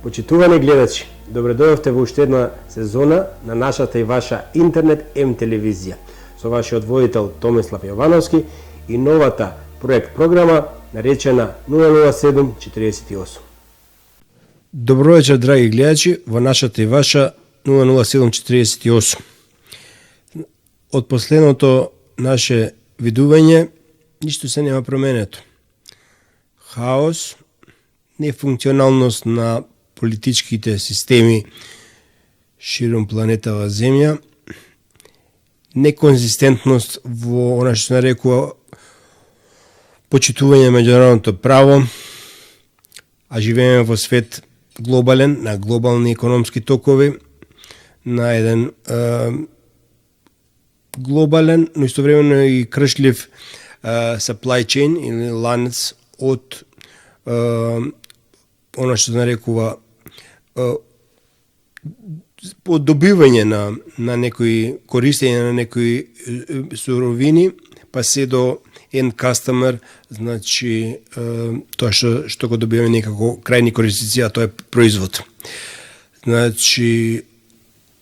Почитувани гледачи, добре дојдовте во уште една сезона на нашата и ваша интернет М телевизија со вашиот водител Томислав Јовановски и новата проект програма наречена 00748. Добро вечер, драги гледачи, во нашата и ваша 00748. Од последното наше видување ништо се нема променето. Хаос, нефункционалност на политичките системи широм планетава Земја, неконзистентност во она што се нарекува почитување на меѓународното право, а живееме во свет глобален, на глобални економски токови, на еден глобален, но истовремено и кршлив supply chain или ланец од она што се нарекува по добивање на некои користење на некои суровини, па се до end customer, значи тоа што го добиваме некако крајни корисници, а тоа е производ. Значи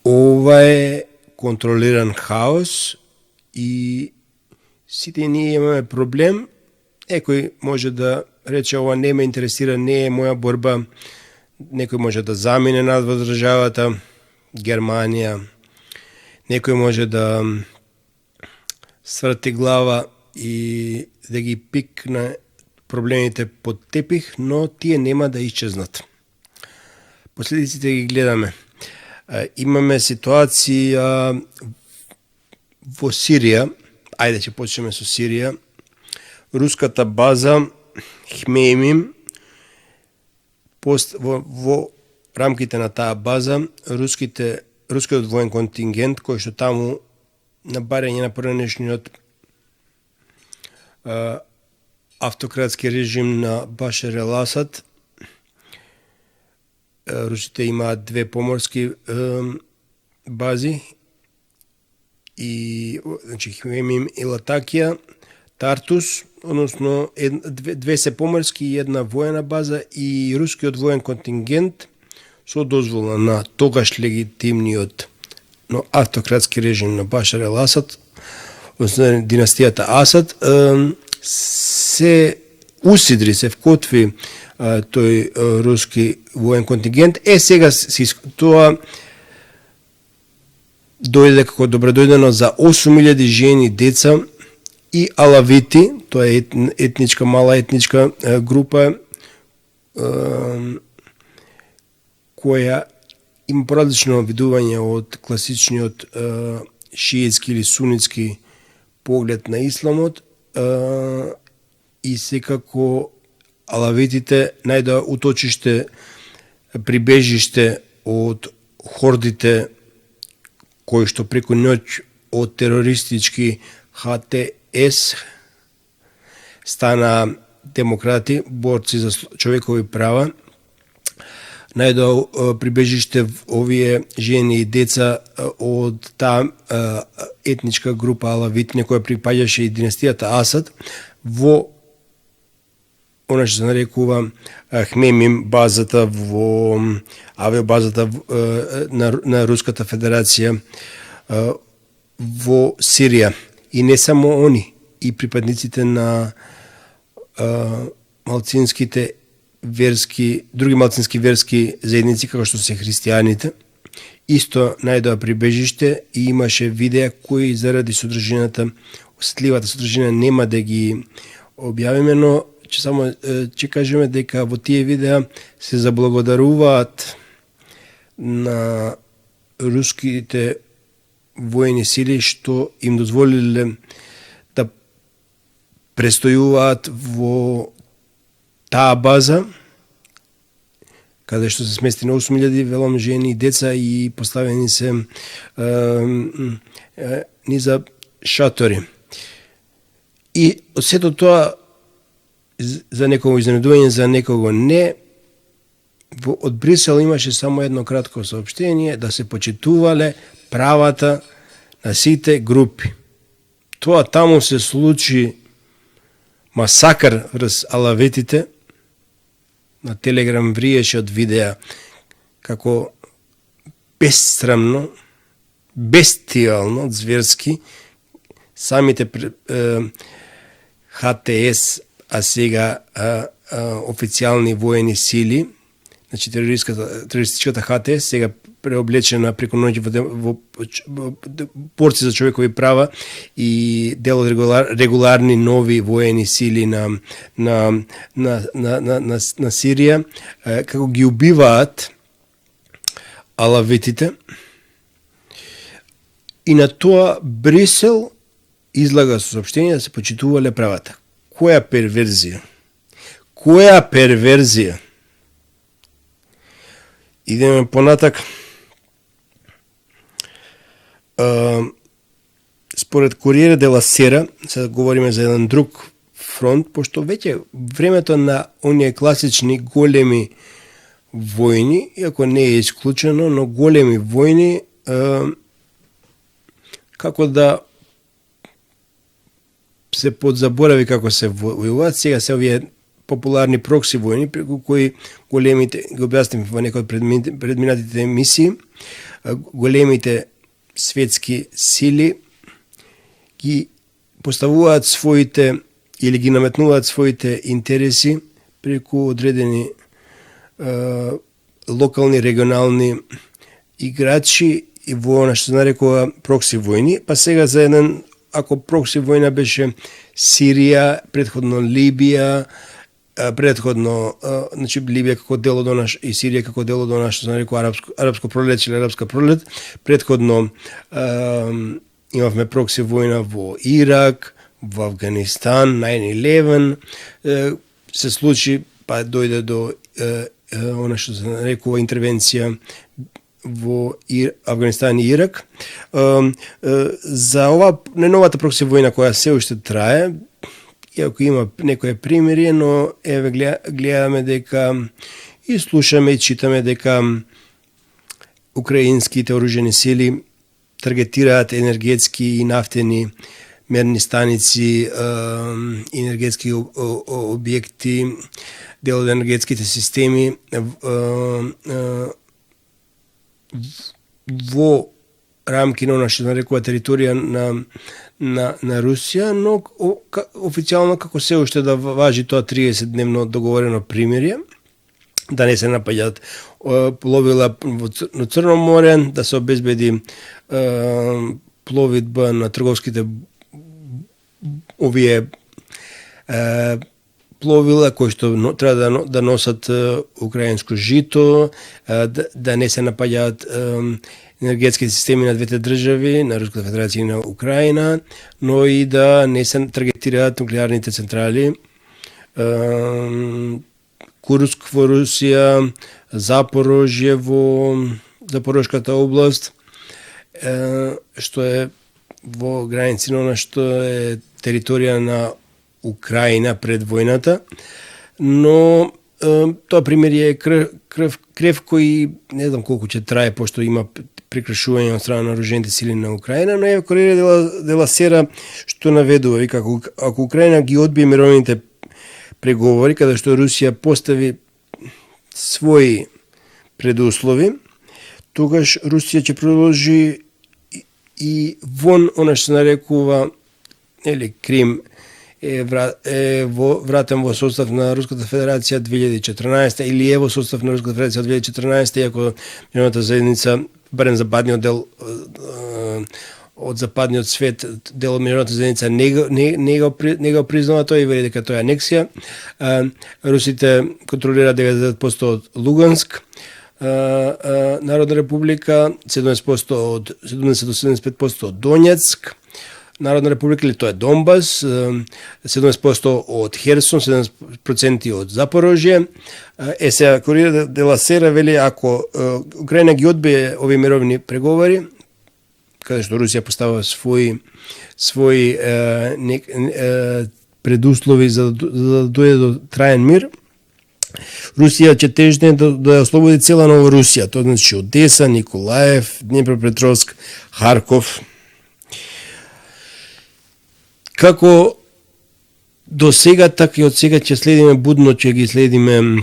ова е контролиран хаос и сите ние имаме проблем. Некој може да рече ова не ме интересира, не е моја борба. Некој може да замине над државата, Германија. Некој може да сврти глава и да ги пикне проблемите под тепих, но тие нема да исчезнат. Последиците ги гледаме. Имаме ситуација во Сирија, ајде ќе почнеме со Сирија. Руската база Хмеймим, во рамките на таа база, рускиот воен контингент, кој што таму на барање на поранешниот автократски режим на Башар ел Асад, русите имаат две поморски бази, и значи Хмеймим и Латакија, Тартус, односно две се поморски и една воена база, и рускиот воен контингент со дозвола на тогаш легитимниот, но автократски режим на Башар ел Асад, односно династијата Асад, се усидри, се вкотви тој руски воен контингент. Сега тоа дојде како добредојдено за 8000 жени, деца и алавити, тоа е мала етничка група која има поразлично видување од класичниот шиитски или сунитски поглед на исламот, и секако алавитите најдоа уточиште, прибежиште од хордите кои што преку ноќ од терористички ХТС стана демократи, борци за човекови права. Најдоа прибежиште овие жени и деца од таа етничка група алавити, која припаѓаше и династијата Асад, во она што се нарекува Хмеймим, базата во авиобазата на Руската Федерација во Сирија. И не само они, и припадниците на малцинските други малцински верски заедници, како што се христијаните, исто најдоа прибежиште, и имаше видеа кои заради содржината, осетливата содржина, нема да ги објавиме, но ќе кажеме дека во тие видеа се заблагодаруваат на руските воени сили што им дозволиле да престојуваат во таа база, каде што се смести на 8000 велом жени и деца, и поставени се низа шатори. И од сето тоа, за некого изненадување, за некого не, од Брисел имаше само едно кратко соопштение, да се почитувале правата на сите групи. Тоа таму се случи масакар врз алавитите, на Телеграм вриеше од видеа како безсрамно, бестијално, зверски, самите ХТС, а сега официјални воени сили, значи терористичката ХТС, сега преоблечена преку ноќ во борци за човекови права и дел од регуларни нови воени сили на Сирија, како ги убиваат алавитите. И на тоа Брисел излага соопштение да се почитувале правата. Која перверзија? Која перверзија? Идеме понатак. Според Кориера де ла Сера, сега говориме за еден друг фронт, пошто веќе времето на оние класични големи војни, иако не е исклучено, но големи војни, како да се подзаборави како се војуваат, сега се овие популарни прокси војни, преку кои големите, го објаснив во некои од предминатите емисии, големите светски сили ги поставуваат своите или ги наметнуваат своите интереси преку одредени локални, регионални играчи и во она што се нарекува прокси војни, па сега за еден, ако прокси војна беше Сирија, предходно Либија, предходно, значи Либија како дел од она и Сирија како дел од она што се нарекува арапско пролет или арапска пролет, предходно имавме прокси војна во Ирак, во Афганистан, 9/11, се случи, па дојде до она што се нарекува интервенција во Афганистан и Ирак. За ова најновата прокси војна која се уште трае, иако има некое примирие, но еве гледаме дека и слушаме и читаме дека украинските оружени сили таргетираат енергетски и нафтени мерни станици, енергетски објекти, дел од енергетските системи во рамки на она што се нарекува територија на Русија, но официјално како се уште да важи тоа 30-дневно договорено примирие, да не се напаѓаат пловила на Црно море, да се обезбеди пловидба на трговските овие пловила кои што треба да носат украинско жито, да не се напаѓаат енергетските системи на двете држави, на Руската федерација и на Украина, но и да не се таргетираат нуклеарните централи. Курск во Русија, Запорожје во Запорожката област, што е во граници на она што е територија на Украина пред војната, но тоа примерие е кревко и не знам колку ќе трае, пошто има прекршување од страна на оружените сили на Украина, но е Кориера де ла Сера што наведува, вика, ако Украина ги одбие мировните преговори, каде што Русија постави своји предуслови, тогаш Русија ќе продолжи и вон она што се нарекува Крим е вратен во состав на Руската федерација 2014 или е во состав на Руската федерација 2014, иако меѓународната заедница, барем западниот дел од западниот свет, дел од меѓународната заедница не го признава тоа и вели дека тоа е анексија. Русите контролираат 90% од Луганск, Народна република, 70% од 70-75% од Донецк, Народна република, или тоа е Донбас, 70% од Херсон, 70% од Запорожје. Сега Кориера де ла Сера вели, ако Украина ги одбие овие мировни преговори, каде што Русија поставува своји предуслови за да дојде до траен мир, Русија ќе тежне да ослободи цела Нова Русија, тоа значи Одеса, Николаев, Днепропетровск, Харков. Како до сега, така и од сега ќе следиме будно, ќе ги следиме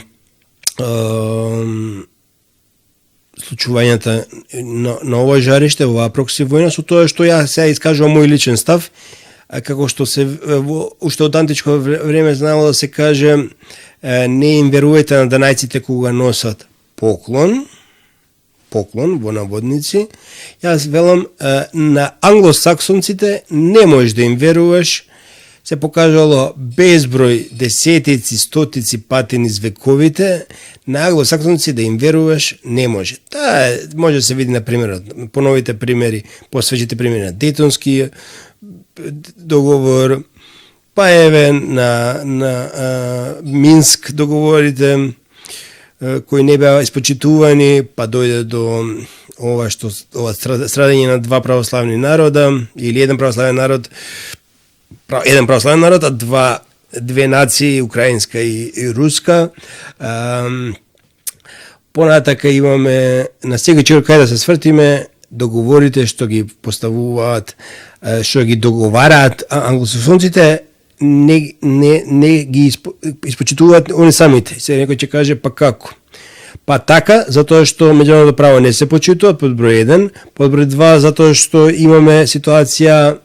случувањата на ова жариште, оваа прокси војна, со тоа што ја сега искажувам мој личен став, како што се уште од античко време знаело да се каже, не им верувајте на данајците кога носат поклон во наводници. Јас велам, на англосаксонците не можеш да им веруваш. Се покажало безброј десетици, стотици пати низ вековите, на англосаксонци да им веруваш не може. Таа може да се види на примерот, по новите примери, посвежите примери на Дејтонски договор, па еве на Минск договорите, кои не беа испочитувани, па дојде до ова страдање на два православни народа, или еден православен народ, а две нации, украинска и руска. Понатака имаме на секој човек кај да се свртиме договорите што ги поставуваат, што ги договараат англосаксонците, не ги испочитуваат они самите. Се некој ќе каже, па како? Па така, затоа што меѓународно право не се почитува, под број 1, под број 2, затоа што имаме ситуација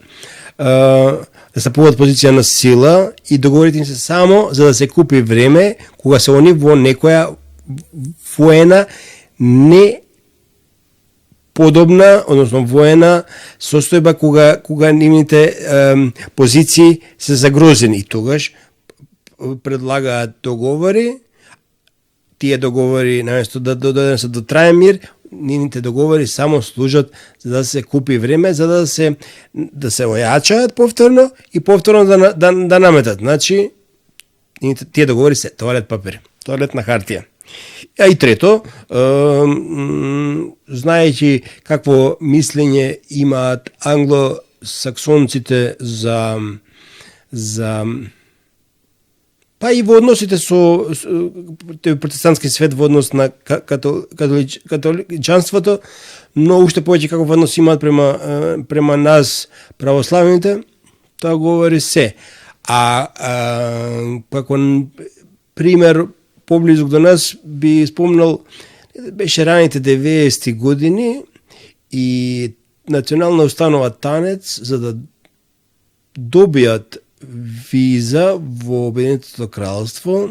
да се повод позиција на сила и договорите им се само за да се купи време кога се они во некоја воена не подобна, односно воена состојба кога нивните позиции се загрозени. И тогаш предлагаат договори, тие договори наместо да донесат до траен мир, нивните договори само служат за да се купи време, за да се ојачаат повторно и повторно да наметат. Значи, тие договори се тоалет папир, тоалетна хартија. А и трето, знаејќи какво мислење имаат англосаксонците за па и во односите со протестантски свет во однос на католичанството, но уште повеќе како однос имаат према нас православните, тоа говори се. Како пример поблизок до нас би спомнал, беше раните 90-ти години и Национална установа Танец за да добијат виза во Обединетото кралство,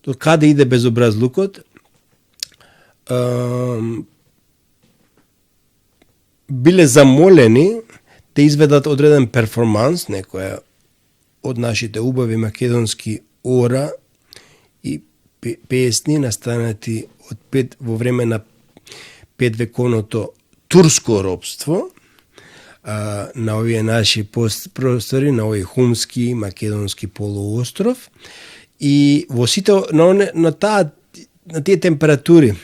до каде иде безобразлукот, биле замолени да изведат одреден перформанс, некоја од нашите убави македонски ора и песни настанати во време на 5 вековното турско робство, на овие наши простори, на овој хумски, македонски полуостров, и во сите на тие температури,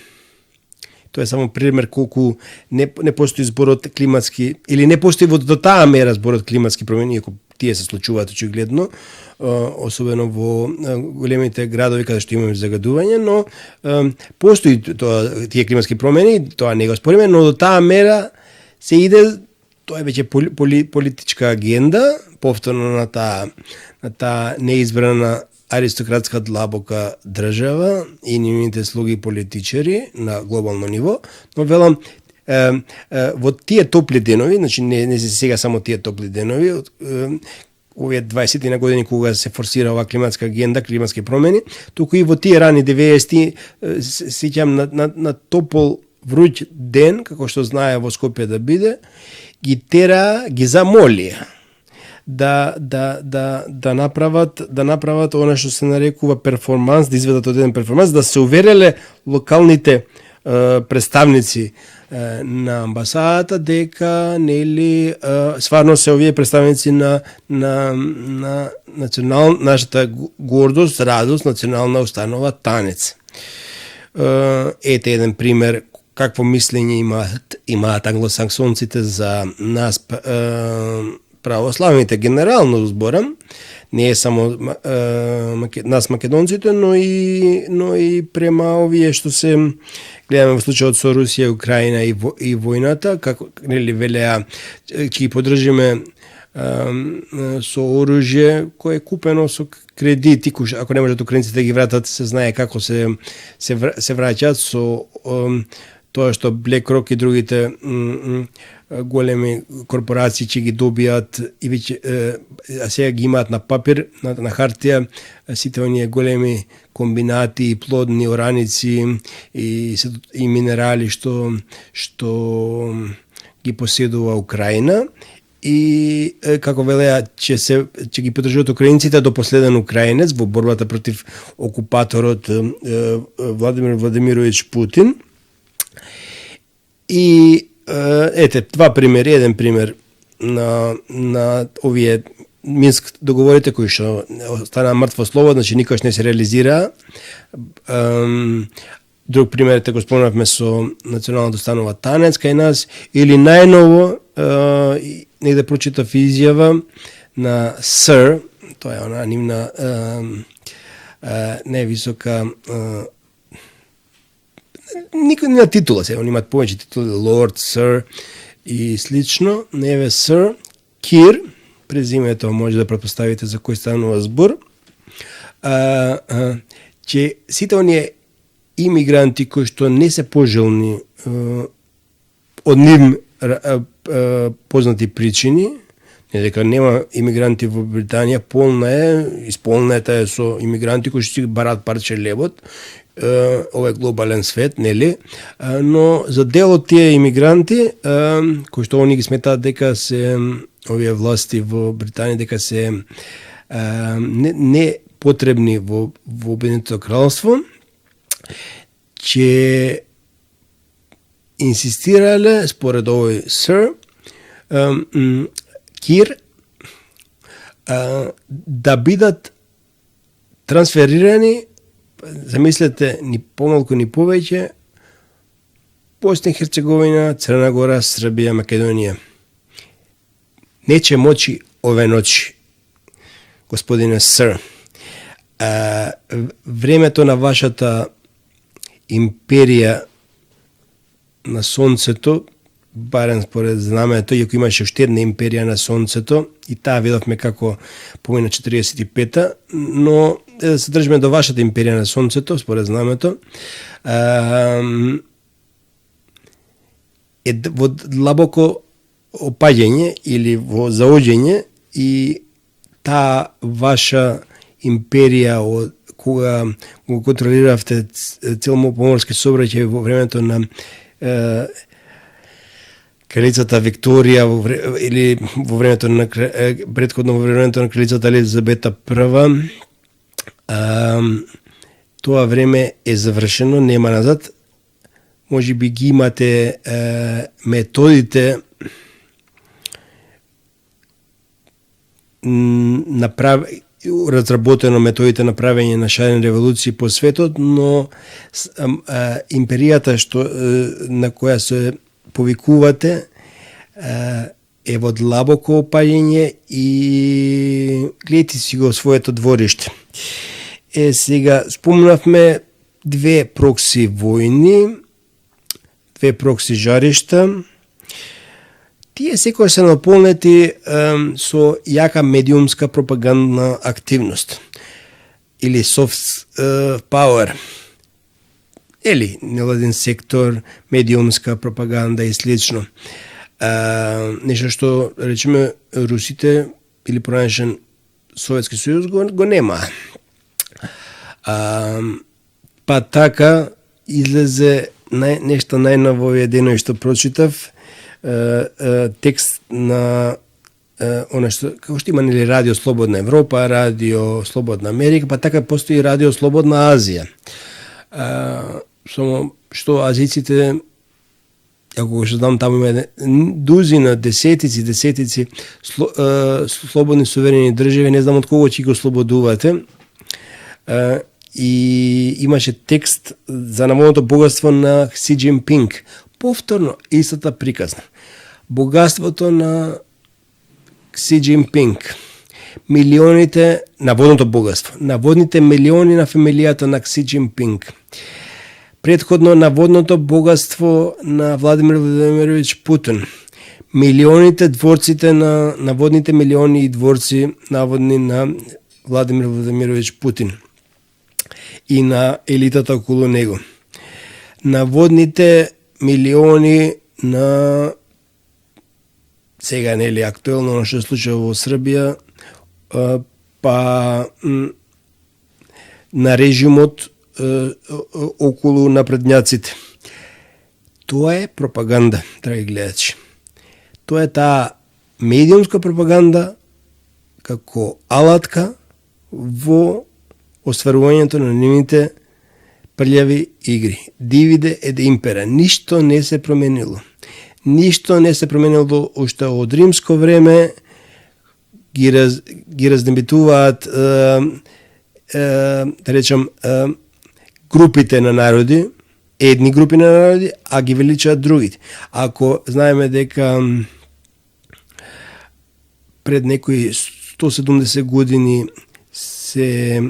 тоа е само пример колку не постои зборот климатски, или не постои до таа мера зборот климатски промени, иако тие се случуваат очигледно, особено во големите градови каде што имаме загадување, но постои тие климатски промени, тоа не го спориме, но до таа мера се иде. Тоа е веќе политичка агенда, повторно на таа неизбрана аристократска длабока држава и нивните слуги политичари на глобално ниво, но велам, во тие топли денови, значи не се сега само тие топли денови, овие 20 на години кога се форсира оваа климатска агенда, климатски промени, туку и во тие рани 90-ти, сеќам на топол вруќ ден, како што знае во Скопје да биде, ги замолија да направат она што се нарекува перформанс, да изведат одеден перформанс, да се увереле локалните представници на амбасадата дека нели стварно се овие представници на нашата гордост, радост, Национална установа Танец. Ете еден пример какво мислење имаат англосаксонците за нас православните, генерално зборам, не е само нас македонците, но и према овие што се гледаме во случајот со Русија, Украина и војната, како нели велеа ќе ги поддржиме со оружје кое е купено со кредити, ако не можат украинците да ги вратат, се знае како се враќаат со тоа што BlackRock и другите големи корпорации ќе ги добијат и веќе а сега ги имаат на папир, на хартија, сите оние големи комбинати и плодни ораници и минерали што ги поседува Украина и како велеа ќе ги поддржуваат украинците до последен украинец во борбата против окупаторот Владимир Владимирович Путин. И два примери, еден пример на овие Минск договорите кои што стана мртво слово, значи никош не се реализираа. Друг пример го спомнавме со националното станува танец кај нас, или најново негде прочитав изјава на Sir, тоа е она нивна највисока никој не титула, се, они имаат повеќе титули, Lord, Sir и слично, неве Sir Кир, презимето може да претпоставите за кој станува збор, че сите оние имигранти кои што не се пожелни од нив познати причини, не дека нема имигранти во Британија, исполнета е со имигранти кои што си барат парче лебот, ова е глобален свет, нели? Но за дел од тие имигранти, кои што они ги сметаат дека се овие власти во Британија, дека се не потребни во Обединетото кралство, че инсистирале, според овој Sir Кир, да бидат трансферирани, замислете, ни помалку ни повеќе, Босна и Херцеговина, Црна Гора, Србија, Македонија. Нече мочи ове ночи, господине Sir. Времето на вашата империја на сонцето, барем според знамето, иако имаше уште една империја на сонцето, и таа видовме како помина 45-та, но да се држиме до вашата империја на сонцето, според знамето, е во длабоко опаѓање или во заоѓање, и таа ваша империја од кога го контролиравте цел поморски сообраќај во времето на кралицата Викторија или во времето на претходно во времето на кралицата Елизабета I, тоа време е завршено, нема назад. Може би ги имате методите разработено методите на правење на шарени револуции по светот, но империјата на која се повикувате е во длабоко опаѓање и гледайте си го своето двориште. Сега спомнавме две прокси војни, две прокси жаришта. Тие секој се наполнети со јака медиумска пропагандна активност или soft power, или невладин сектор, медиумска пропаганда и слично. Нешто што, речеме, русите или поранешен Советски сојуз го нема. Па така излезе нешто најново овие денови што прочитав, текст на она што како што има нели Радио Слободна Европа, Радио Слободна Америка, па така постои Радио Слободна Азија. Само што азиците, ако што знам, таму има дузина, десетици слободни суверени држави, не знам од кого ќе го слободувате. И имаше текст за наводното богатство на Си Џинпинг. Повторно истата приказна. Богатството на Си Џинпинг. Милионите, наводното богатство. Наводните милиони на фамилијата на Си Џинпинг. Предходно наводното богатство на Владимир Владимирович Путин. милионите дворците на водните милиони и дворци наводни на Владимир Владимирович Путин и на елитата околу него. На водните милиони на сега нели актуелно што се случува во Србија, па на режимот околу напредњаците. Тоа е пропаганда, драги гледачи. Тоа е таа медиумска пропаганда како алатка во остварувањето на нивните прљави игри. Дивиде ед импера. Ништо не се променило. Ништо не се променило уште од римско време. Ги разнебитуваат да речам групите на народи, едни групи на народи, а ги величаат другите. Ако знаеме дека пред некои 170 години се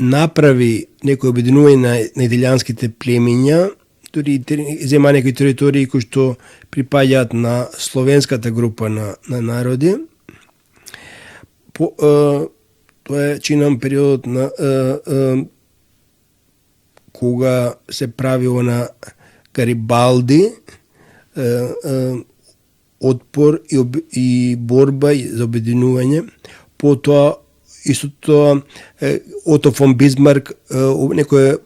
направи некој обединување на италијанските племиња, дури зема некои територии кои што припаѓаат на словенската група на народи. Тоа е чинам периодот на кога се прави на Гарибалди отпор и борба за обединување. Потоа исто тоа Ото фон Бисмарк некој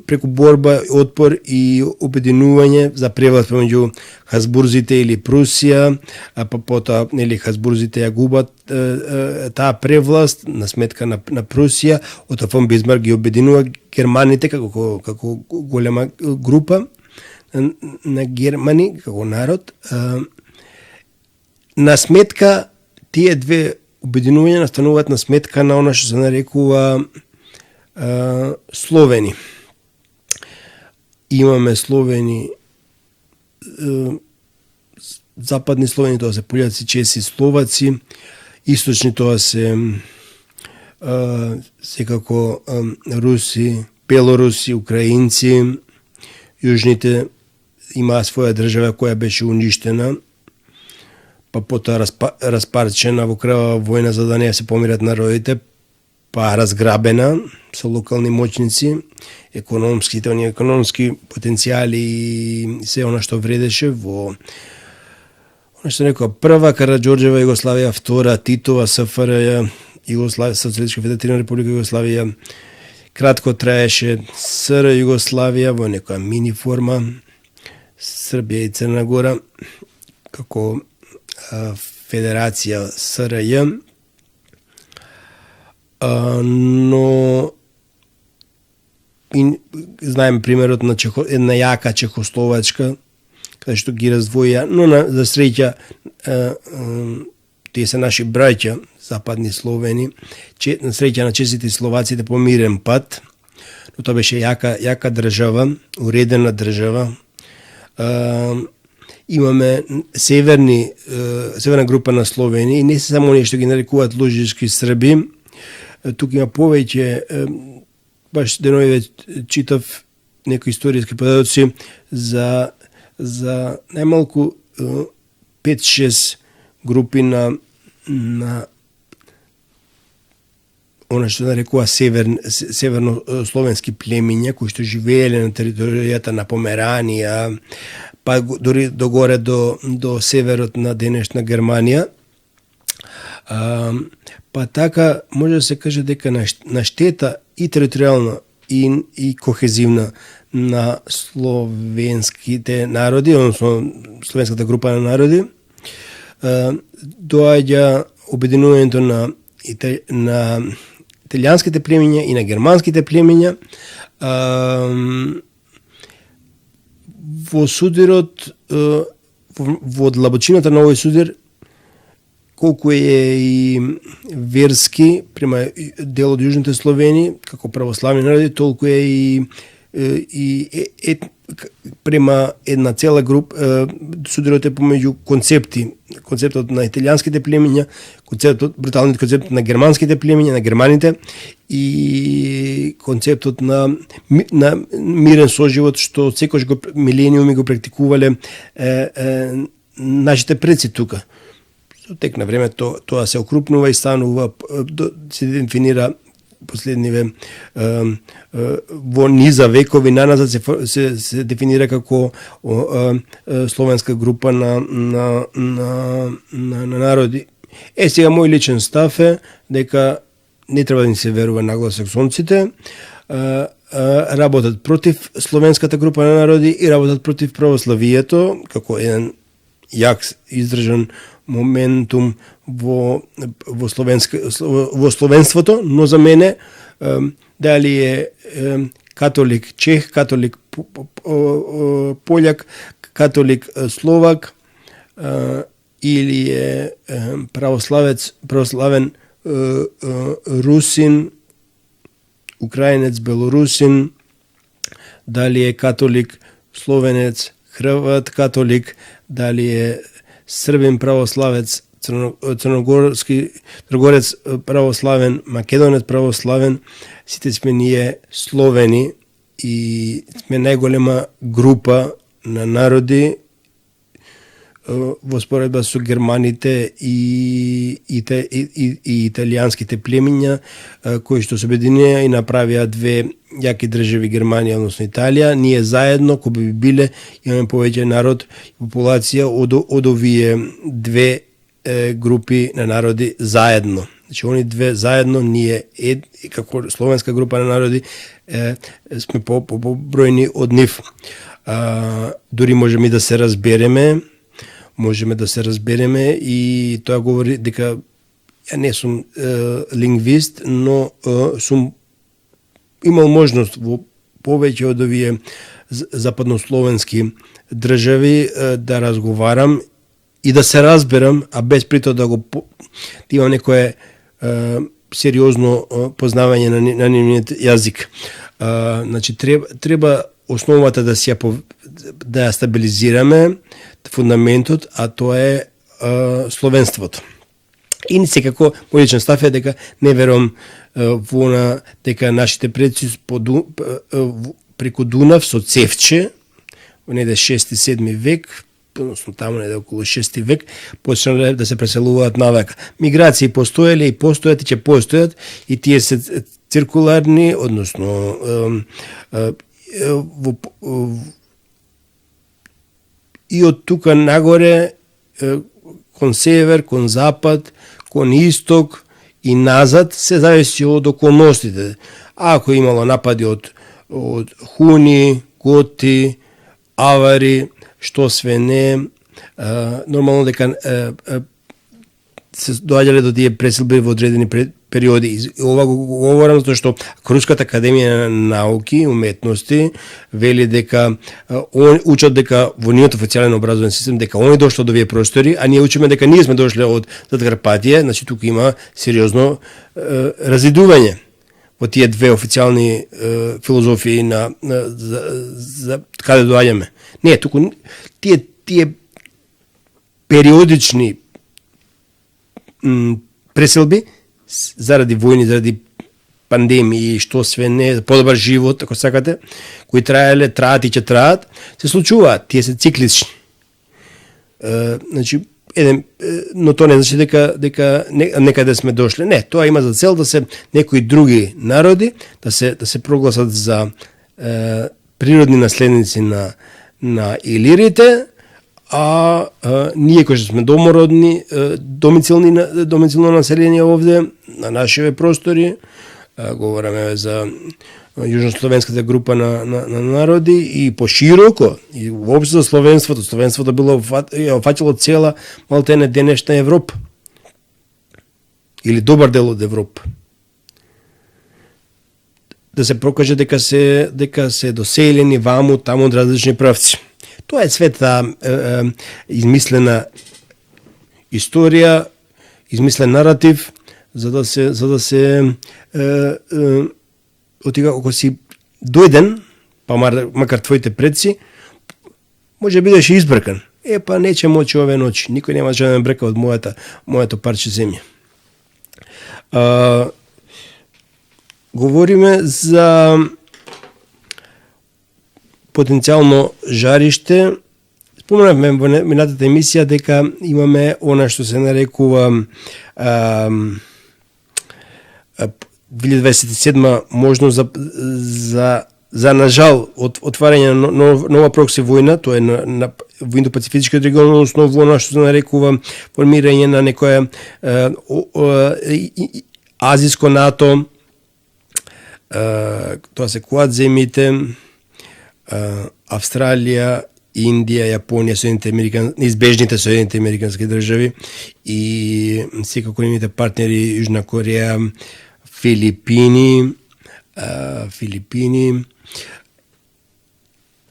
преку борба, отпор и обединување за превласт помеѓу Хасбурзите или Прусија, а потоа нели Хасбурзите ја губат таа превласт на сметка на Прусија. Ото фон Бисмарк ги обединува германите како голема група на германи како народ. На сметка тие две обединувања настануваат на сметка на она што се нарекува Словени. Имаме Словени, западни Словени, тоа се пољаци, чеси, словаци, источни тоа се секако руси, белоруси, украинци, јужните имаа своја држава која беше уништена, па потоа распарчена во крвава војна за да не се помират народите, па разграбена со локални моќници, економските потенцијали и се она што вредеше во она што некоја прва Караџорџева Југославија, втора Титова СФРЈ, Југославија, Социјалистичка федеративна република Југославија, кратко траеше СР Југославија во некоја мини форма, Србија и Црна Гора како Федерација СРЈ, но знаеме примерот на една јака Чехословачка, каде што ги раздвоја, но за среќа тие се наши браќа, западни Словени, на среќа на честите словаците по мирен пат, но тоа беше јака држава, уредена држава. Имаме северна група на Словени и не се само нешто ги нарекуваат лужички Срби. Тук има повеќе, баш деновиве читав некои историски податоци за најмалку 5-6 групи на она што нарекува северно-словенски племиња кои што живееле на територијата на Померанија, па дори догоре до северот на денешна Германија. Па така може да се каже дека на штета и територијална и кохезивна на словенските народи, односно словенската група на народи, доаѓа обединувањето на италијанските племиња и на германските племиња. Во судирот, во длабочината на овој судир, колку е и верски, према дел од јужните Словени, како православни народи, толку е и према една цела група, судрите помеѓу концептот на италијанските племиња, бруталниот концепт на германските племиња, на германите и концептот на мирен соживот што секој милениуми го практикувале нашите предци тука. Со тек на време тоа се окрупнува и станува, се дефинира последниве во низа векови наназад се дефинира како словенска група на народи. Сега мој личен став е дека не треба да ни се верува на англосаксонците, работат против словенската група на народи и работат против православието како еден јак издржан моментум во словенството, но за мене дали е католик чех, католик пољак, католик словак или е православен русин, украинец, белорусин, дали е католик словенец, хрват католик, дали е србин православец, црногорец православен, македонец православен, сите сме ние словени и сме најголема група на народи во споредба со германите и италијанските племиња кои што се обединија и направија две јаки држави, Германија, односно Италија. Ние заедно, кои би биле, имаме повеќе народ и популација од овие две групи на народи заедно. Значи, они две заедно, ние како словенска група на народи сме побројни од нив. Дури можеме и да се разбереме, и тоа говори дека ја не сум лингвист, но сум имал можност во повеќе од овие западнословенски држави да разговарам и да се разберам, а без прито да имам некое сериозно познавање на нивниот јазик. Значи, треба основата да ја стабилизираме, фундаментот, а тоа е словенството. И секако, мој личен став е дека не верувам во дека нашите предци преку Дунав со Цевче, во неде 6-7 век, односно таму неде околу 6 век, почнале да се преселуваат навека. Миграции постоеле и постојат и ќе постојат, и тие се циркуларни, односно и од тука нагоре кон север, кон запад, кон исток и назад се зависи од околностите. Ако имало напади од хуни, готи, авари, што све не, нормално дека се доаѓале до тие преселби во одредени периоди. И ова го говорам затоа што Руската академија на науки и уметности вели дека учат дека во ниот официјален образовен систем дека они дошло до овие простори, а ние учиме дека ние сме дошле од Закарпатие, значи тука има сериозно разидување во тие две официјални филозофии за каде доаѓаме. Не, туку тие периодични преселби заради војни, заради пандемии, што све не, подобар живот, ако сакате, кои траат и ќе траат, се случуваат, тие се циклични. Значи, но тоа не значи дека некаде сме дошле. Не, тоа има за цел да се некои други народи да се прогласат за природни наследници на илирите, а ние кои што сме домородни, домицилно население овде, на нашите простори, говораме за јужнословенската група на народи и пошироко, и воопшто за словенството. Словенството било фаќало цела малтене денешна Европа. Или добар дел од Европа. Да се прокаже дека се доселени ваму, таму од различни правци. Тоа е света измислена историја, измислен наратив, за да се ако си дојден, па макар твоите предци, може бидеше избркан. Па нече мочи ове ночи, никој нема да ме брека од моето парче земја. Говориме за потенцијално жариште. Споменавме во минатата емисија дека имаме она што се нарекува 2027 можност за нажал отварање на нова прокси војна, тоа е на во Индо-Пацифичкиот регион, односно во она што се нарекува формирање на некоја азиско НАТО, тоа се Куад земите, Австралија, Индија, Јапонија, неизбежните Соединените американски држави и секако нивните партнери Јужна Кореја, Филипини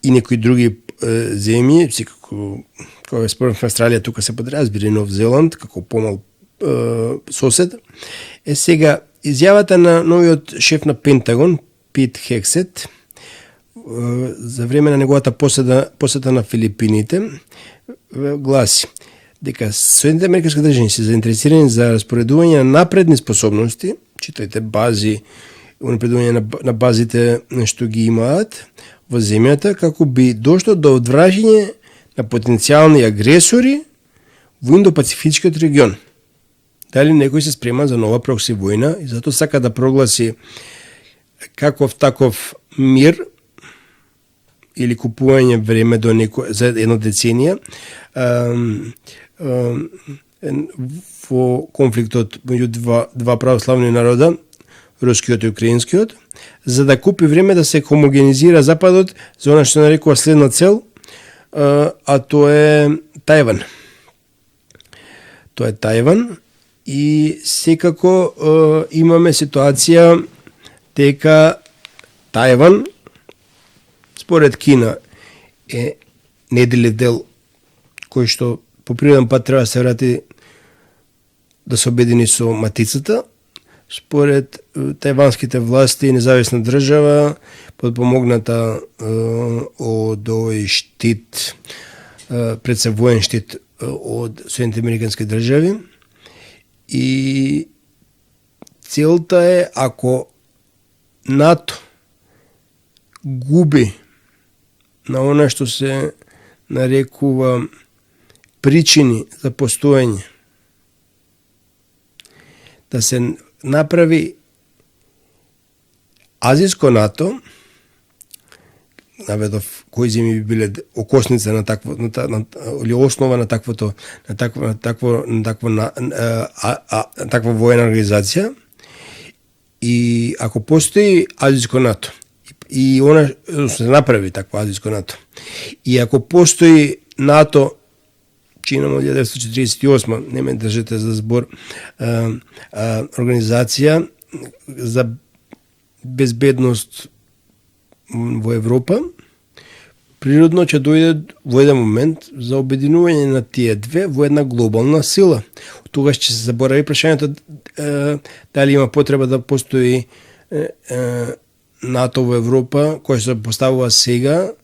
и некои други земји, секако кога спомнав Австралија, тука се подразбира Нов Зеланд како помал сосед. Сега изјавата на новиот шеф на Пентагон, Пит Хексет, за време на неговата посета на Филипините, гласи дека Соединените американски држави се заинтересирани за распоредување на напредни способности, читајте бази, напредување на базите што ги имаат во земјата, како би дошло до одвраќање на потенцијални агресори во Индо-Пацифичкиот регион. Дали некој се спрема за нова прокси војна и затоа сака да прогласи каков таков мир или купување време до за една деценија во конфликтот меѓу два православни народа, рускиот и украинскиот, за да купи време да се хомогенизира Западот за она што нарекува следна цел, а тоа е Тајван. Тоа е Тајван и секако имаме ситуација дека Тајван според Кина е неделен дел кој што по природен пат треба да се врати да се обедини со матицата. Според тајванските власти, независна држава, подпомогната од овој штит, пред се воен штит од Соединените американски држави. И целта е, ако НАТО губи на она што се нарекува причини за постоење, да се направи азиско НАТО, наведов кои земји би биле окосница на такво или основа на таква воена организација, и ако постои азиско НАТО и она се направи такво азиско НАТО, и ако постои НАТО чином од 1948, не ме држите за збор, организација за безбедност во Европа, природно ќе дојде во еден момент за обединување на тие две во една глобална сила. Тогаш ќе се заборави прашањето дали има потреба да постои НАТО во Европа, која се поставува сега,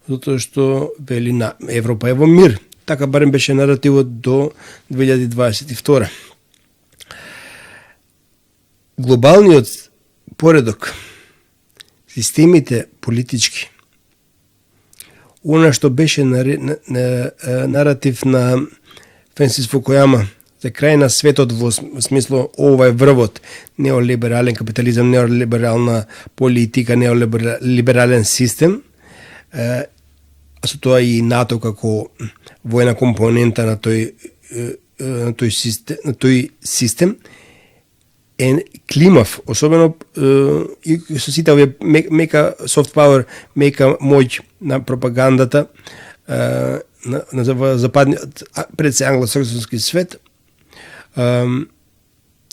затоа што вели Европа е во мир. Така барем беше наративот до 2022. Глобалниот поредок, системите политички, она што беше наратив на Френсис Фукујама за крај на светот во смисло ова е врвот, неолиберален капитализам, неолиберална политика, неолиберален систем, а со тоа и НАТО како војна компонента на тој систем е климав, особено и со сите овие мека soft power, мека моќ на пропагандата на западниот пред се англосаксонски свет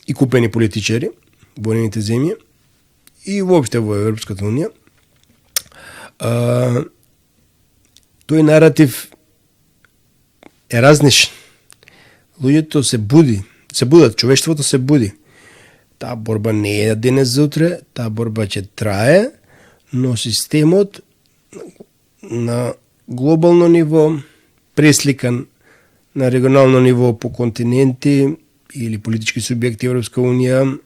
и купени политичари во нивните земји и воопште во Европската унија. Тој наратив е разнишен. Луѓето се будат, човештвото се буди. Таа борба не е денес за утре, таа борба ќе трае, но системот на глобално ниво, пресликан на регионално ниво по континенти или политички субјекти Европска Унија,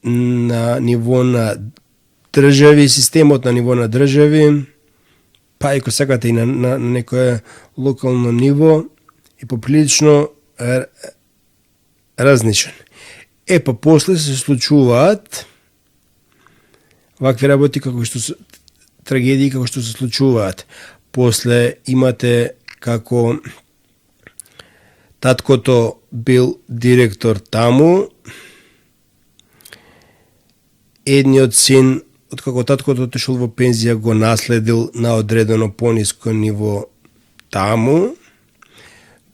на ниво на држави, системот на ниво на држави, па ако сакате и на некое локално ниво, е поприлично разнишен. Па после се случуваат вакви работи како што се трагедии како што се случуваат. После имате како таткото бил директор таму, едниот син, откако таткото отишол во пензија, го наследил на одредено пониско ниво таму,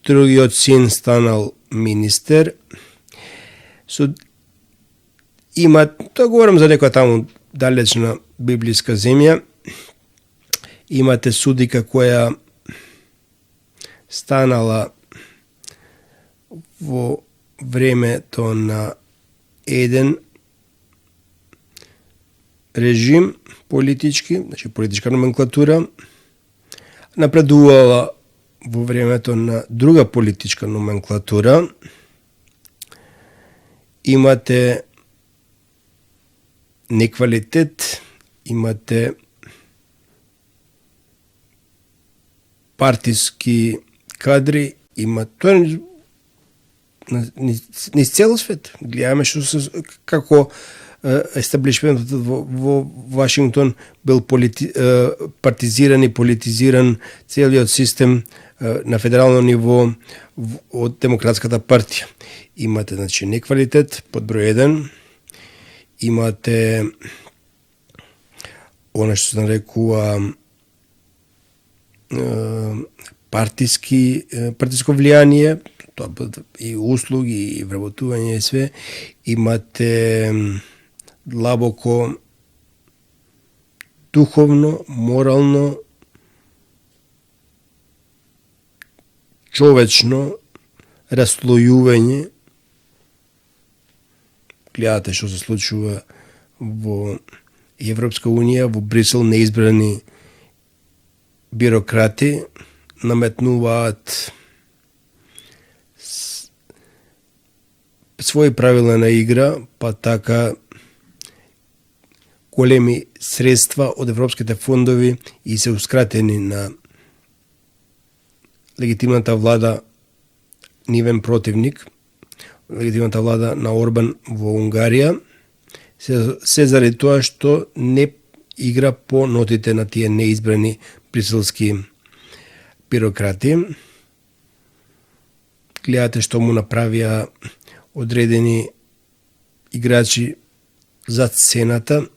другиот син станал министер. Има, тоа говорам за некоја таму далечна библиска земја, имате судика која станала во времето на еден режим политички, значи политичка номенклатура, напредувала во времето на друга политичка номенклатура. Имате неквалитет, имате партиски кадри, има тоа низ цел свет. Гледаме што се како естаблишментот во Вашингтон бил партизиран и политизиран целиот систем на федерално ниво од Демократската партија. Имате, значи, неквалитет, под број 1, имате она што се нарекува партиско влијание, тоа и услуги, и вработување и све. Имате длабоко духовно, морално, човечно расслојување. Гледате што се случува во Европска Унија, во Брисел неизбрани бюрократи наметнуваат своји правила на игра, па така големи средства од европските фондови и се ускратени на легитимната влада нивен противник, легитимната влада на Орбан во Унгарија, се заради тоа што не игра по нотите на тие неизбрани бриселски бюрократи. Гледате што му направија одредени играчи за сцената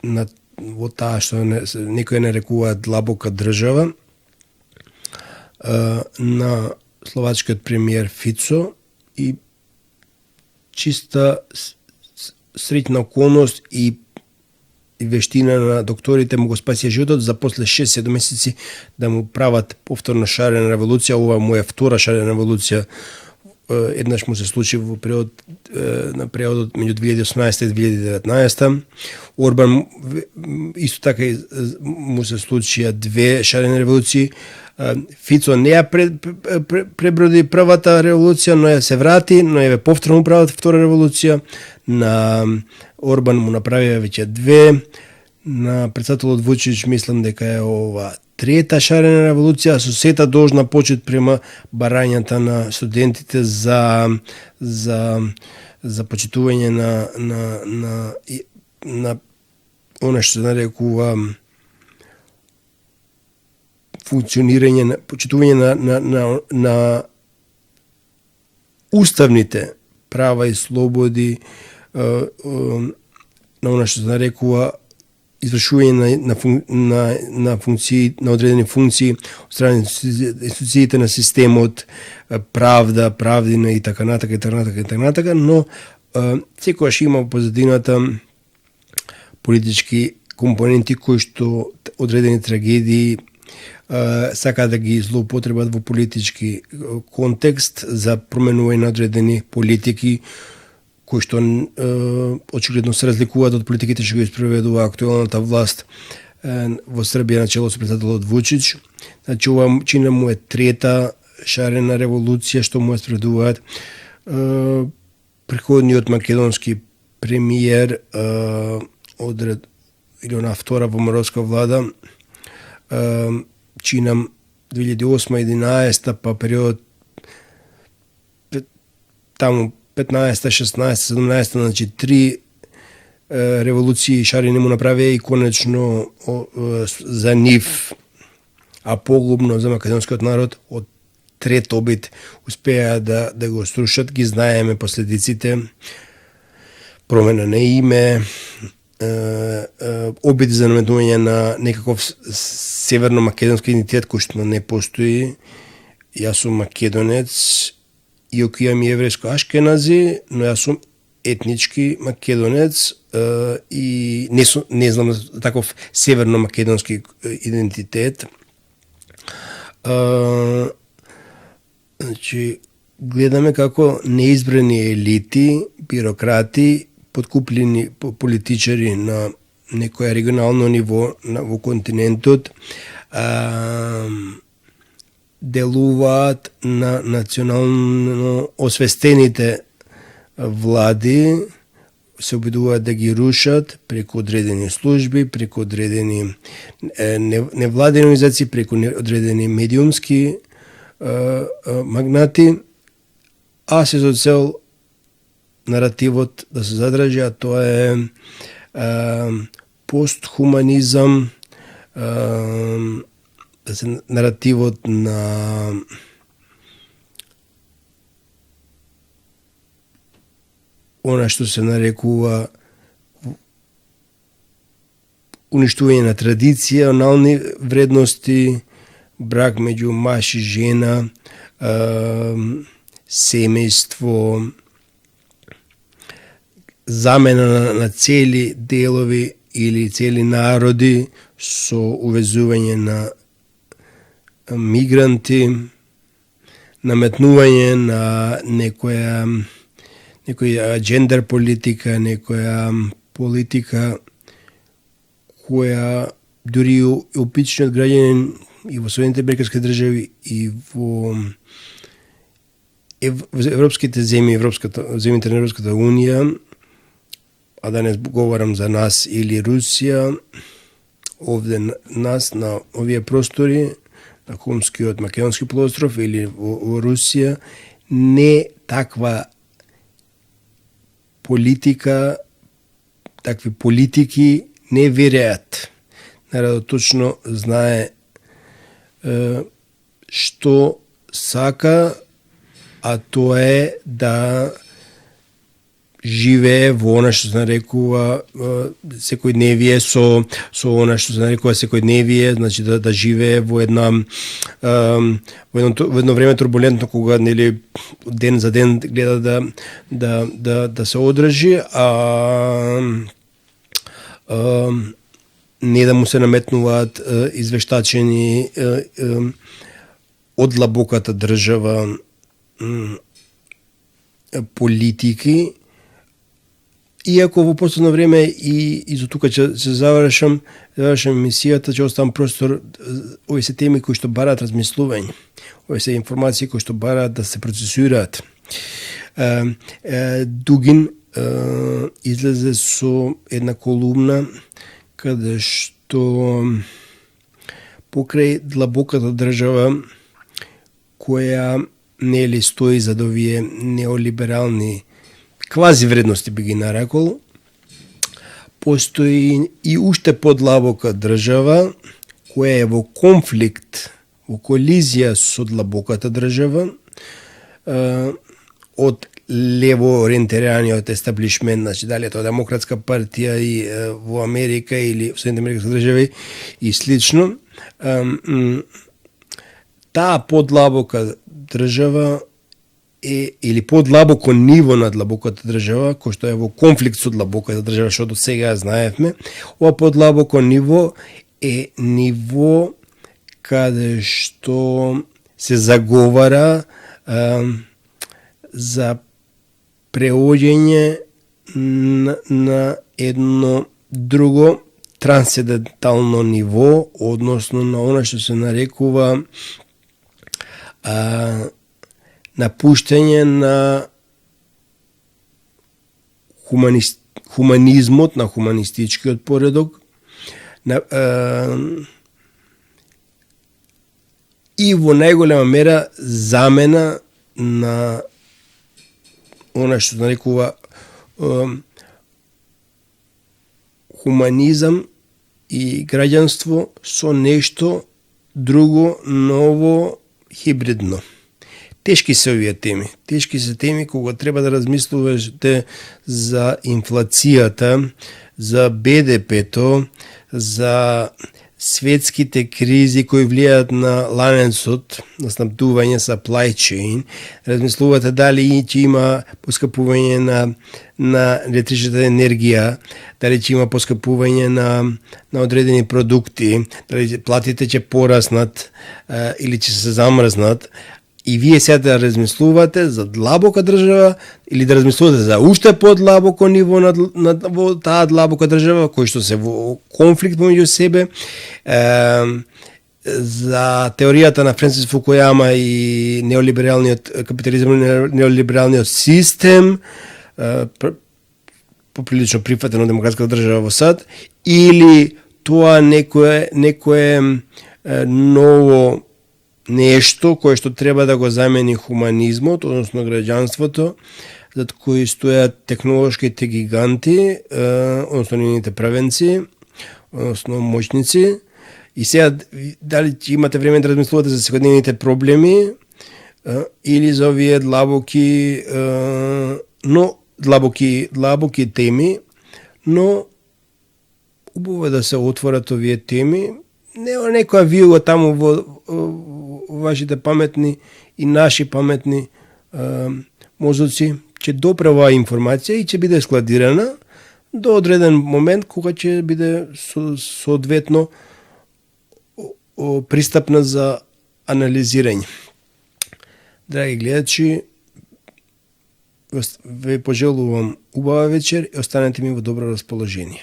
во таа што некој нарекува длабока држава, на словачкиот премиер Фицо, и чиста среќна околност и вештина на докторите му го спасија животот за после 6-7 месеци да му прават повторна шарена револуција. Ова му е втора шарена револуција. Еднаш му се случи во на периодот меѓу 2018 и 2019. Орбан исто така му се случија 2 шарени револуции. Фицо не ја преброди првата револуција, но ја се врати, но ја повторно прават втора револуција. На Орбан му направија веќе 2. На председателот Вучич мислам дека е ова 3-та шарена револуција, со сета должна почет према барањата на студентите за почитување на она што се нарекува функционирање на почитување на уставните права и слободи, на она што се нарекува извршување на функции, на одредени функции од страна институциите на системот, правдина и така натака, но секогаш има во позадината политички компоненти кои што одредени трагедии сакаат да ги злоупотребат во политички контекст за променување на одредени политики кои што очигледно се разликуваат од политиките што ги спроведува актуелната власт во Србија на чело со председателот Вучич. Значи, ова чина му е трета шарена револуција што му е спроведуваат. Преходниот македонски премиер или она втора поморовска влада, чинам 2008-2011, па период таму 15-16, 17, значи 3 револуции шарени му направија и конечно за нив, а поглобно за македонскиот народ од трет обид успеа да го струшат. Ги знаеме последиците: промена на име, обид за наметнување на некаков северно-македонски идентитет кој што не постои. Јас сум македонец, иако имам и еврејско ашкенази, но јас сум етнички македонец и не знам таков северно-македонски идентитет. Значи, гледаме како неизбрани елити, бюрократи, подкупljeni политичари на некое регионално ниво во континентот делуваат на национално освестените влади, се обидуваат да ги рушат преку одредени служби, преку одредени невладени организации, преку одредени медиумски магнати, а се за цел наративот да се задржи, а тоа е постхуманизам, да се наративот на она што се нарекува уништување на традиционални вредности, брак меѓу маж и жена, семејство, замена на цели делови или цели народи со увезување на мигранти, наметнување на некоја джендер политика, некоја политика која дури и обичниот граѓанин и во Соединените американски држави и во европските земји, земјите на Европската унија, а да не говорам за нас или Русија, овде нас на овие простори, на Хумскиот македонски полуостров или во Русија, не таква политика, такви политики не вереат. Народот точно знае што сака, а тоа е да живее во она што се нарекува секојдневие со она што се нарекува секојдневие, значи да живее во едно време турбулентно, кога нели ден за ден гледа да се одржи, не да му се наметнуваат извештачени од длабоката држава политики. Иако во последно време и за тука ќе се завршам емисијата, ќе оставам простор, овие се теми кои што бараат размислување, овие се информации кои што бараат да се процесираат. Дугин излезе со една колумна каде што покрај длабоката држава која нели стои зад овие неолиберални квази вредности, би ги нарекол, постои и уште подлабока држава која е во конфликт, во колизија со длабоката држава, од лево ориентираниот естаблишмент, значи дали тоа Демократска партија и во Америка или во Соединените американски држави и слично. Таа подлабока држава или подлабоко ниво на длабоката држава, кој што е во конфликт со длабоката држава, што до сега знаевме, ова подлабоко ниво е ниво каде што се заговара за преоѓање на едно друго трансцендентално ниво, односно на она што се нарекува напуштање на хуманизмот, на хуманистичкиот поредок, и во најголема мера замена на она што се нарекува хуманизам и граѓанство со нешто друго, ново, хибридно. Тешки се овие теми. Тешки се теми кога треба да размислувате за инфлацијата, за БДП-то, за светските кризи кои влијаат на ланецот на снабдување, supply chain. Размислувате дали ќе има поскапување на електричната енергија, дали ќе има поскапување на одредени продукти, дали платите ќе пораснат или ќе се замрзнат. И вие сега да размислувате за длабока држава или да размислувате за уште подлабоко ниво во таа длабока држава кој што се во конфликт помеѓу себе, за теоријата на Френсис Фукујама и неолибералниот капитализам, неолибералниот систем, поприлично прифатено демократска држава во САД, или тоа некое ново нешто кое што треба да го замени хуманизмот, односно граѓанството, зад кои стојат технолошките гиганти, односно нивните правенци, односно моќници. И сега, дали ќе имате време да размислувате за секојдневните проблеми или за овие длабоки теми, но убаво да се отворат овие теми. Некоја вилга таму во вашите паметни и наши паметни мозоци ќе допре оваа информација и ќе биде складирана до одреден момент кога ќе биде соодветно пристапна за анализирање. Драги гледачи, ве пожелувам убава вечер и останете ми во добро расположение.